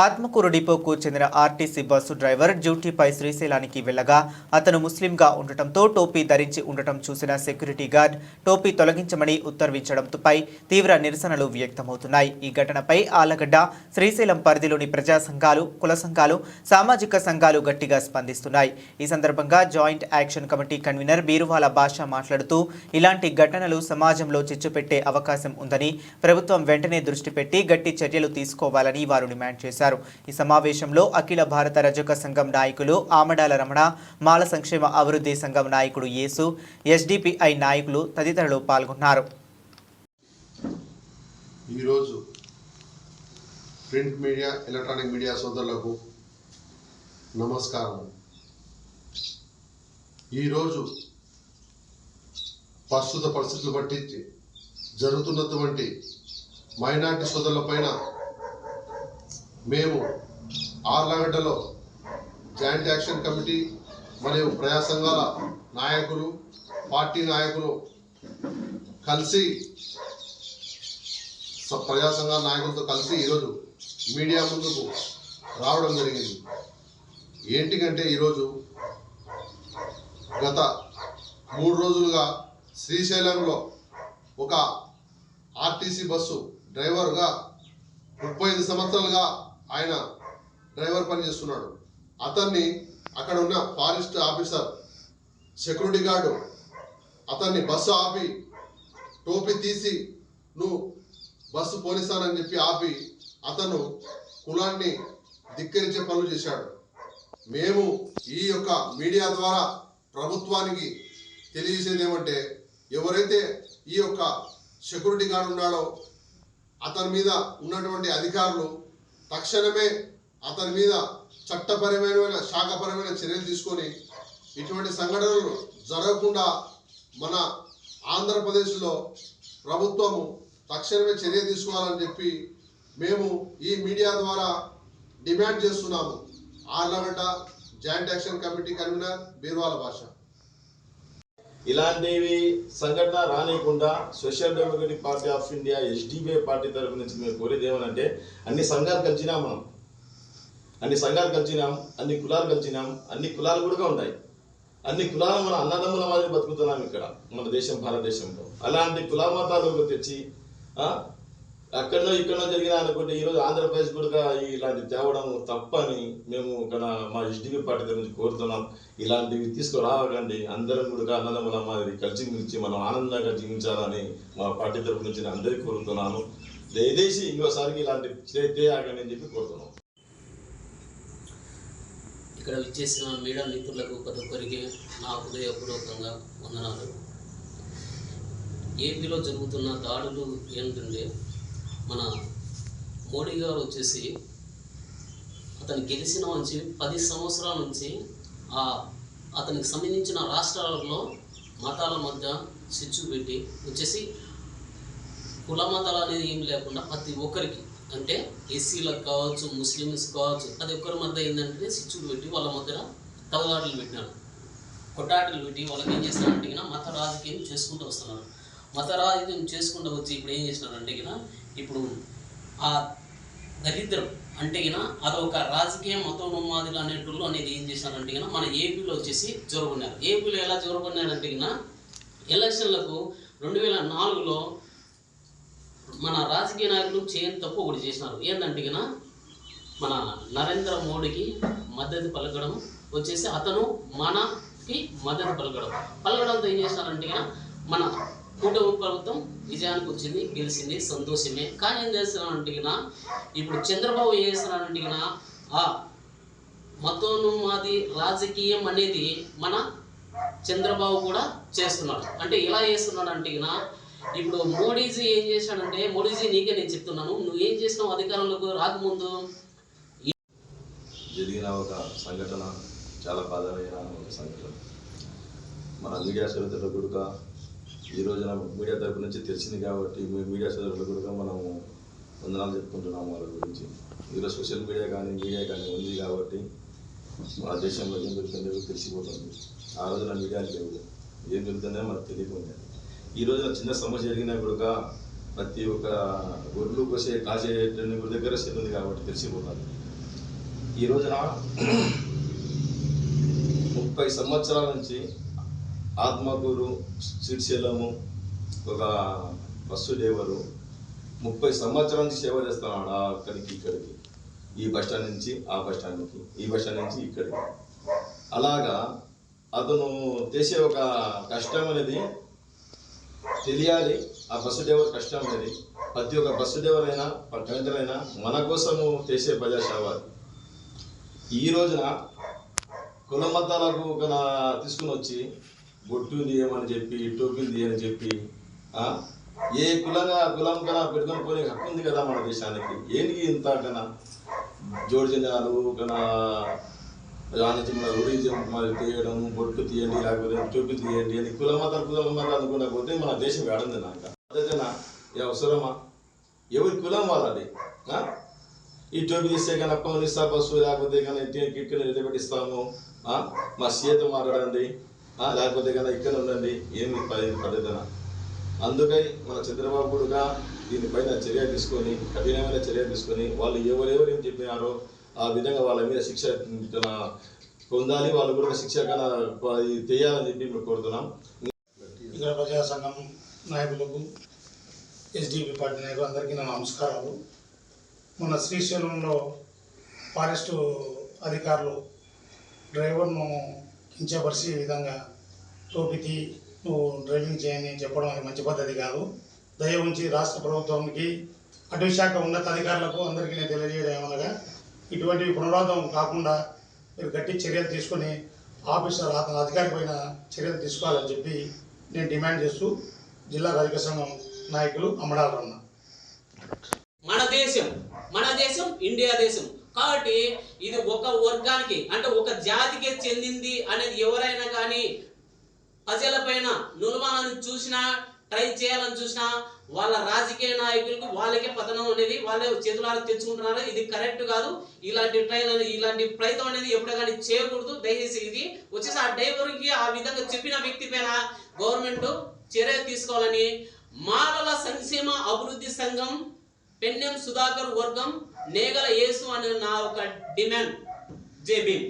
ఆత్మకూరు డిపోకు చెందిన RTC bus driver డ్యూటీపై శ్రీశైలానికి వెళ్లగా అతను ముస్లింగా ఉండటంతో టోపీ ధరించి ఉండటం చూసిన సెక్యూరిటీ గార్డ్ టోపీ తొలగించమని ఉత్తర్వించడంపై తీవ్ర నిరసనలు వ్యక్తమవుతున్నాయి. ఈ ఘటనపై ఆలగడ్డ, శ్రీశైలం పరిధిలోని ప్రజా సంఘాలు, కుల సంఘాలు, సామాజిక సంఘాలు గట్టిగా స్పందిస్తున్నాయి. ఈ సందర్భంగా జాయింట్ యాక్షన్ కమిటీ కన్వీనర్ బీరువాల భాష మాట్లాడుతూ ఇలాంటి ఘటనలు సమాజంలో చిచ్చుపెట్టే అవకాశం ఉందని, ప్రభుత్వం వెంటనే దృష్టి పెట్టి గట్టి చర్యలు తీసుకోవాలని వారు డిమాండ్ చేశారు. ఈ సమావేశంలో అఖిల భారత రజక సంఘం నాయకులు ఆమడాల రమణ, మాల సంక్షేమ అభివృద్ధి సంఘం నాయకుడు యేసు, ఎస్డిపిఐ నాయకులు తదితరులు పాల్గొన్నారు. ఈరోజు ప్రింట్ మీడియా, ఎలక్ట్రానిక్ మీడియా సోదరులకు నమస్కారం. ఈరోజు ప్రస్తుత పరిస్థితులు బట్టి జరుగుతున్నటువంటి మైనార్టీ సోదరులపైన మేము ఆర్లగడ్డలో జాయింట్ యాక్షన్ కమిటీ మరియు ప్రజా సంఘాల నాయకులు, పార్టీ నాయకులు కలిసి, ప్రజా సంఘాల నాయకులతో కలిసి ఈరోజు మీడియా ముందుకు రావడం జరిగింది. ఏంటికంటే ఈరోజు గత 3 రోజులుగా శ్రీశైలంలో ఒక ఆర్టీసీ బస్సు డ్రైవర్గా 35 సంవత్సరాలుగా ఆయన డ్రైవర్ పని చేస్తున్నాడు. అతన్ని అక్కడ ఉన్న ఫారెస్ట్ ఆఫీసర్, సెక్యూరిటీ గార్డు అతన్ని బస్సు ఆపి టోపీ తీసి నువ్వు బస్సు పోనిస్తానని చెప్పి ఆపి అతను కులాన్ని ధిక్కరించే పనులు చేశాడు. మేము ఈ యొక్క మీడియా ద్వారా ప్రభుత్వానికి తెలియజేసేది ఏమంటే, ఎవరైతే ఈ యొక్క సెక్యూరిటీ గార్డు ఉన్నాడో అతని మీద ఉన్నటువంటి అధికారులు తక్షణమే అతని మీద చట్టపరమైన, శాఖపరమైన చర్యలు తీసుకొని ఇటువంటి సంఘటనలు జరగకుండా మన ఆంధ్రప్రదేశ్లో ప్రభుత్వము తక్షణమే చర్య తీసుకోవాలని చెప్పి మేము ఈ మీడియా ద్వారా డిమాండ్ చేస్తున్నాము. Allagadda joint action committee convener బీరువాల భాష. ఇలాంటివి సంఘటన రానియకుండా social democratic party of India SDPI party తరఫు నుంచి మేము కోరేది ఏమనంటే, అన్ని సంఘాలు కలిసినాం, అన్ని కులాలు కలిసినాం, అన్ని కులాలు కూడా ఉంటాయి. అన్ని కులాలు మన అన్నదమ్ముల మాదిరి బతుకుతున్నాం ఇక్కడ మన దేశం, భారతదేశంలో. అలాంటి కుల మతాలు తెచ్చి అక్కడనో ఇక్కడనో జరిగినా అనుకుంటే ఈరోజు ఆంధ్రప్రదేశ్ కూడా ఇలాంటి తేవడం తప్పని మేము ఇక్కడ మా ఎస్డిపి పార్టీ నుంచి కోరుతున్నాం. ఇలాంటివి తీసుకురావకండి, అందరం కూడా అన్నదమ్ముల మాదిరి కలిసి మనం ఆనందంగా జీవించాలని మా పార్టీ తరఫు నుంచి నేను అందరికీ కోరుతున్నాను. దయచేసి ఇంకోసారికి ఇలాంటి చేయకండి అని చెప్పి కోరుతున్నాం. ఇక్కడ విచ్చేసిన మీడియా మిత్రులకు ప్రతి ఒక్కరికి నా హృదయపూర్వకంగా వందనాలు. ఏపీలో జరుగుతున్న దాడులు ఏంటంటే, మన మోడీ గారు వచ్చేసి అతను గెలిచిన నుంచి 10 సంవత్సరాల నుంచి అతనికి సంబంధించిన రాష్ట్రాలలో మతాల మధ్య చిచ్చు పెట్టి వచ్చేసి కుల మతాలు అనేది ఏం లేకుండా ప్రతి ఒక్కరికి, అంటే ఎస్సీలకు కావచ్చు, ముస్లిమ్స్ కావచ్చు, ప్రతి ఒక్కరి మధ్య ఏంటంటే చిచ్చు పెట్టి వాళ్ళ మధ్య తగదాటలు పెట్టినారు, కొట్టాటలు పెట్టి వాళ్ళకి ఏం చేస్తారంటే మత రాజకీయం చేసుకుంటూ వస్తున్నారు. మత రాజకీయం చేసుకుంటూ వచ్చి ఇప్పుడు ఏం చేసినారంటే ఇప్పుడు ఆ దరిద్రం అంటే అదొక రాజకీయ మతోన్మాదులు అనేటోళ్ళు అనేది ఏం చేసినారంటే మన ఏపీలో వచ్చేసి జోరుకున్నారు. ఏపీలో ఎలా జోరుకున్నారంటే ఎలక్షన్లకు 2004లో మన రాజకీయ నాయకులు చేయని తప్పు ఒకటి చేసినారు. ఏంటంటే మన నరేంద్ర మోడీకి మద్దతు పలకడం వచ్చేసి, అతను మనకి మద్దతు పలకడంతో ఏం చేసినారంటే మన కూటమి ప్రభుత్వం విజయానికి వచ్చింది, గెలిచింది, సంతోషమే. కానీ ఏం చేస్తున్నారంటే ఇప్పుడు చంద్రబాబు ఏం చేస్తున్నారంటే ఆ మతోన్మాది రాజకీయం అనేది మన చంద్రబాబు కూడా చేస్తున్నాడు. అంటే ఎలా చేస్తున్నాడు అంటే ఇప్పుడు మోడీజీ ఏం చేశాడంటే, మోడీజీ నీకే నేను చెప్తున్నాను, నువ్వేం చేసినావు అధికారంలోకి రాకముందు. జరిగిన ఒక సంఘటన చాలా బాధాకరమైన ఒక సంఘటన. మన మీడియా సోదరులకు కూడా ఈ రోజున మీడియా తరపు నుంచి తెలిసింది కాబట్టి మీడియా సోదరులకు కూడా మనము వందనాలు చెప్పుకుంటున్నాము వాళ్ళ గురించి. ఈరోజు సోషల్ మీడియా కానీ ఉంది కాబట్టి మన దేశంలో ఏం జరుగుతుందో తెలిసిపోతుంది. ఆ రోజున మీడియా లేవు, ఏం జరుగుతుందో మనకు తెలియకుండా. ఈ రోజున చిన్న సమస్య జరిగినా కూడా ప్రతి ఒక్క గొర్రెలు కాసే గుడి దగ్గర సెల్ ఉంది కాబట్టి తెలిసిపోతుంది. ఈ రోజున 30 సంవత్సరాల నుంచి ఆత్మకూరు శ్రీశైలము ఒక బస్సు డ్రైవరు 30 సంవత్సరాల నుంచి సేవ చేస్తున్నాడు. అక్కడికి ఇక్కడికి, ఈ బస్ స్టాండ్ నుంచి ఆ బస్ స్టాండ్కి, ఈ బస్ స్టాండ్ నుంచి ఇక్కడికి. అలాగా అతను చేసే ఒక కష్టం అనేది తెలియాలి. ఆ బస్సు డ్రైవర్ కష్టం అనేది ప్రతి ఒక్క బస్సు డ్రైవర్ అయినా కండక్టర్ అయినా మన కోసము చేసే ప్రజాసేవ. ఈ రోజున కుల మతాలకు తీసుకుని వచ్చి బొట్టు తీయమని చెప్పి, టోపీలు తీయని చెప్పి, ఏ కులంగా కులం కన్నా పెట్టుకొని పోయే హక్కు ఉంది కదా మన దేశానికి. ఏంటి ఇంత కన్నా జోడిజనాలు కన్నా మన ఒరిజిన్ మరి తీయడం, బొట్టు తీయండి, లేకపోతే టోపీ తీయండి అని కుల మతాలు అనుకున్నా పోతే మన దేశం ఏడుంది. నాకు అదేనా అవసరమా? ఎవరి కులం వాళ్ళది. ఈ టోపీ తీస్తే కన్నా పౌనిస్తా బస్సు, లేకపోతే కన్నా ఇక్కడ నిలబెట్టిస్తాము, మా సీత మాట్లాడండి, లేకపోతే కన్నా ఇక్కడ ఉండండి, ఏమి పద్ధతినా? అందుకై మన చంద్రబాబుగా దీనిపైన చర్య తీసుకొని, కఠినమైన చర్య తీసుకొని, వాళ్ళు ఎవరెవరు ఏం చెప్పినారో ఆ విధంగా వాళ్ళ మీద శిక్ష పొందాలి. వాళ్ళు కూడా శిక్ష కన్నా చేయాలని చెప్పి మేము కోరుతున్నాం. ఇక్కడ ప్రజా సంఘం నాయకులకు, ఎస్డిపి పార్టీ నాయకులు అందరికీ నా నమస్కారాలు. మొన్న శ్రీశైలంలో ఫారెస్టు అధికారులు డ్రైవర్ను కించపరిచి ఈ విధంగా టోపీకి నువ్వు డ్రైవింగ్ చేయని చెప్పడం అది మంచి పద్ధతి కాదు. దయ ఉంచి రాష్ట్ర ప్రభుత్వానికి, అటవీ శాఖ ఉన్నతాధికారులకు అందరికీ నేను తెలియజేయడం ఏమనగా ఇటువంటివి పునరావృతం కాకుండా మీరు గట్టి చర్యలు తీసుకొని ఆఫీసర్ అతని అధికారి పైన చర్యలు తీసుకోవాలని చెప్పి నేను డిమాండ్ చేస్తూ జిల్లా రాజకీయ సంఘం నాయకులు అమ్మడాలన్న. మన దేశం ఇండియా దేశం కాబట్టి ఇది ఒక వర్గానికి అంటే ఒక జాతికి చెందింది అనేది ఎవరైనా కానీ ప్రజలపైన నులవాలని చూసినా, ట్రై చేయాలని చూసినా వాళ్ళ రాజకీయ నాయకులకు వాళ్ళకే పతనం అనేది వాళ్ళే చేతులారా తెచ్చుకుంటున్నారు. ఇది కరెక్ట్ కాదు. ఇలాంటి ప్రయత్నం అనేది ఎప్పుడు కానీ చేయకూడదు. దయచేసి ఇది వచ్చేసి ఆ డ్రైవర్కి ఆ విధంగా చెప్పిన వ్యక్తి పైన గవర్నమెంట్ చర్య తీసుకోవాలని మాలల సంక్షేమ అభివృద్ధి సంఘం పెన్నెం సుధాకర్ వర్గం నేగల యేసు అనే నా ఒక డిమాండ్. జై భీమ్.